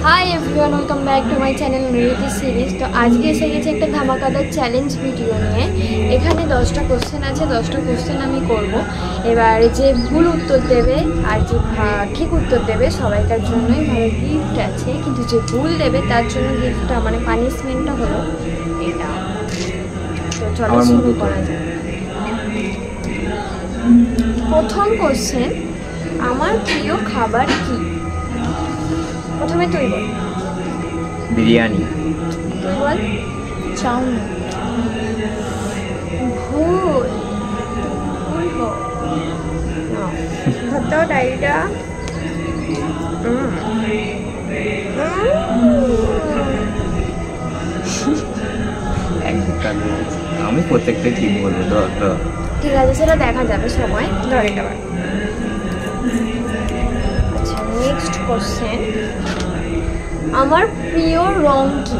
Hi everyone welcome back to my channel नृत्य series. तो आज के एसे गेছে একটা ধামাকাদার চ্যালেঞ্জ ভিডিও নিয়ে। এখানে 10টা কোশ্চেন আছে, 10টা কোশ্চেন আমি করব। এবার যে ভুল উত্তর দেবে আর যে ঠিক উত্তর দেবে সবাইকার জন্যই ভালো গিফট আছে, কিন্তু যে ভুল দেবে তার জন্য গিফটটা মানে পানিশমেন্টটা হলো এটা। তো চলো শুরু করা যাক। প্রথম কোশ্চেন, আমার প্রিয় খাবার কি? প্রথমে তুই বল। বিরিয়ানি। তুই বল। চাউমিন। ভুল। ভাত ডাইরিটা। আমি প্রত্যেকটা ঠিক বলবো। ঠিক আছে, সেটা দেখা যাবে সময়। ধর এটা। আচ্ছা, নেক্সট কোশ্চেন, আমার প্রিয় রং কি?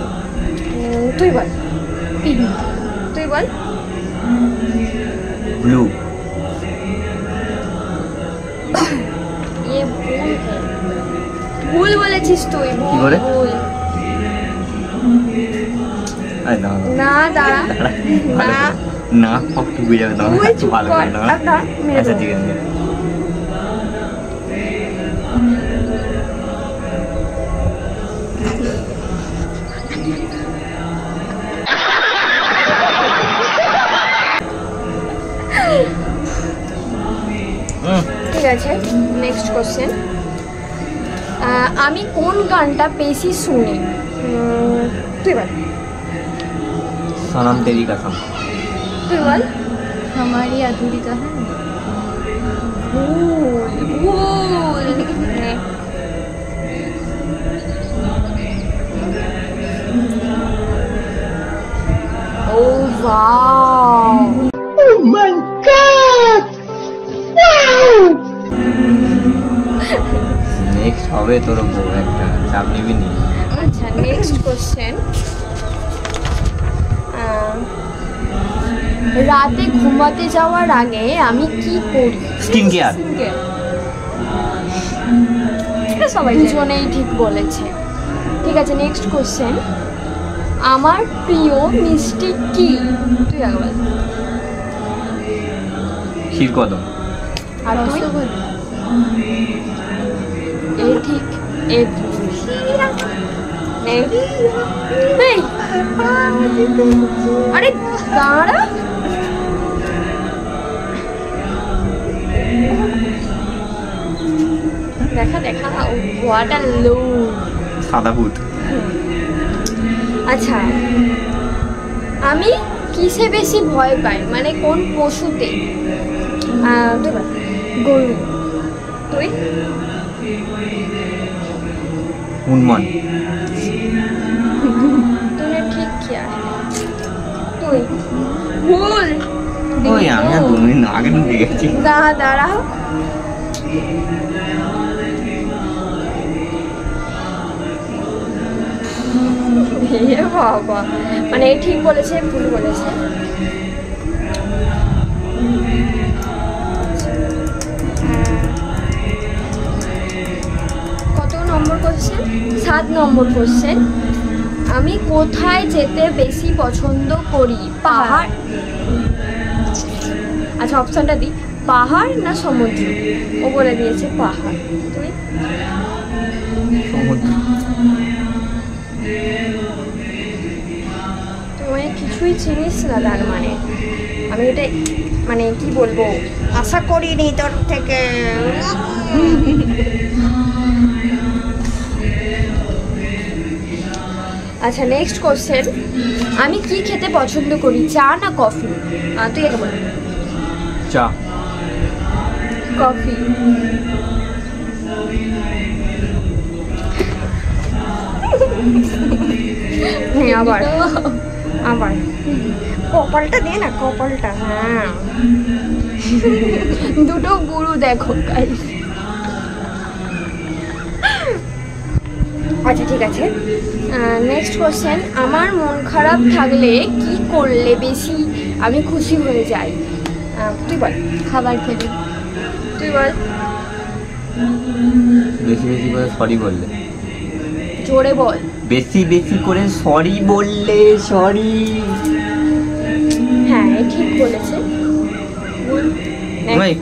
তুই বল। পিঙ্ক। তুই বল। ব্লু। ভুল বলেছিস তুই। ভুল। না দাঁড়া না না ডুবে যাবে। ভালো করে না। আচ্ছা ঠিক আছে। ঠিক আছে, নেক্সট কোশ্চেন, আমি কোন গানটা বেশি শুনি? তুই বল। সনম তেরি কসম। তুই বল। हमारी अधूरी कहानी। भूल भूल। Oh wow! Oh my God! Wow! Next হবে তোর বউ, একটা চাপ নিবি নি। আচ্ছা, নেক্সট কোশ্চেন, রাতে ঘুমাতে যাওয়ার আগে আমি কি করি? Skin care. সবাই দুজনেই ঠিক বলেছে। ঠিক আছে, নেক্সট কোশ্চেন, আমার প্রিয় মিষ্টি কি? তুই একবার। ক্ষীরকদম। আর তুই? এ ঠিক এ নেই। আরে দাঁড়া। দেখা দেখা হোয়াট আ লো। সাদা ভূত। আচ্ছা, আমি কিসে বেশি ভয় পাই, মানে কোন পশুতে? তুই বল। গরু। তুই? হনুমান। তুই ঠিক কিয়া। তুই? ভুল। ওই আমি আর 2 মিনিট আগে ঢুকে গেছি। দাঁড়া। বাবা, মানে ঠিক বলেছে ভুল বলেছে। কত নম্বর কোশ্চেন? 7 নম্বর কোশ্চেন, আমি কোথায় যেতে বেশি পছন্দ করি? পাহাড়। আচ্ছা, অপশনটা দিই, পাহাড় না সমুদ্র? ও বলে দিয়েছে পাহাড়। তুই? সমুদ্র। তুই কিছুই চিনিস না তার মানে। আমি এটা মানে কি বলবো, আশা করিনি তোর থেকে। আচ্ছা, নেক্সট কোশ্চেন, আমি কি খেতে পছন্দ করি, চা না কফি? তুই একে বল। চা। কফি। আবার আবার কপালটা দে না, কপালটা। হ্যাঁ, দুটো গুরু দেখো গাইস। আচ্ছা ঠিক আছে, নেক্সট কোশ্চেন, আমার মন খারাপ থাকলে কি করলে বেশি আমি খুশি হয়ে যাই? তুই বল। খাবার খেলে। তুই বল। বেশি বেশি করে সরি বললে। জোরে বল। বেশি বেশি করে সরি বললে সরি। হ্যাঁ ঠিক বলেছে। বল। ভাই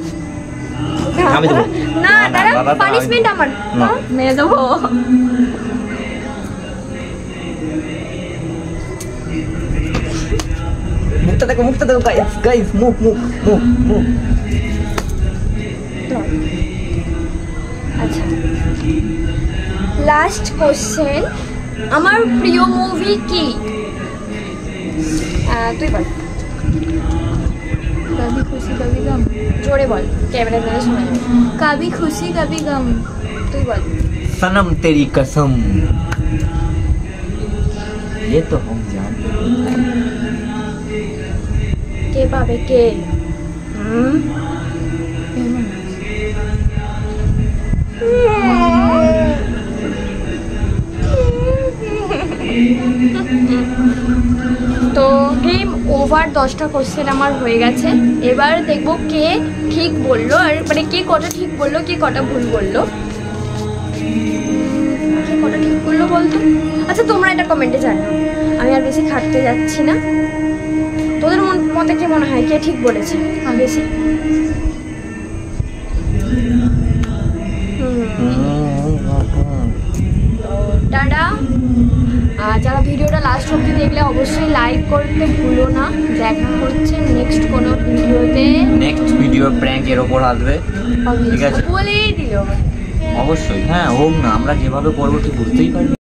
আমি দেবো না দাঁড়া, বাবা, পানিশমেন্ট আমার না। মেরে দেবো। মুখটা দেখো গাইস গাইস, মুখ মুখ মুখ মুখ। আচ্ছা লাস্ট কোশ্চেন, আমার প্রিয় মুভি কি? তুই বল। कभी खुशी कभी गम, জোরে বল, ক্যামেরা ধরে শোনা যাবে। कभी खुशी कभी गम। তুই বল। सनम तेरी कसम, ये तो हम जानते हैं। কে পাবে কে? তো গেম ওভার, 10টা কোশ্চেন আমার হয়ে গেছে। এবার দেখবো কে ঠিক বললো, আর মানে কে কটা ঠিক বললো, কে কটা ভুল বললো। কে কটা ঠিক বললো বলতো? আচ্ছা তোমরা এটা কমেন্টে জানাও, আমি আর বেশি খাটতে যাচ্ছি না। তোদের মতে কি মনে হয় কে ঠিক বলেছে বেশি? টাটা। যারা ভিডিওটা লাস্ট অবধি দেখলে অবশ্যই লাইক করতে ভুলো না। দেখা হচ্ছে নেক্সট কোনো ভিডিওতে। নেক্সট ভিডিও প্র্যাঙ্কের ওপর আসবে, ঠিক আছে? বলেই দিল অবশ্যই, হ্যাঁ হোক না, আমরা যেভাবে করবো তুই বুঝতেই পারবি।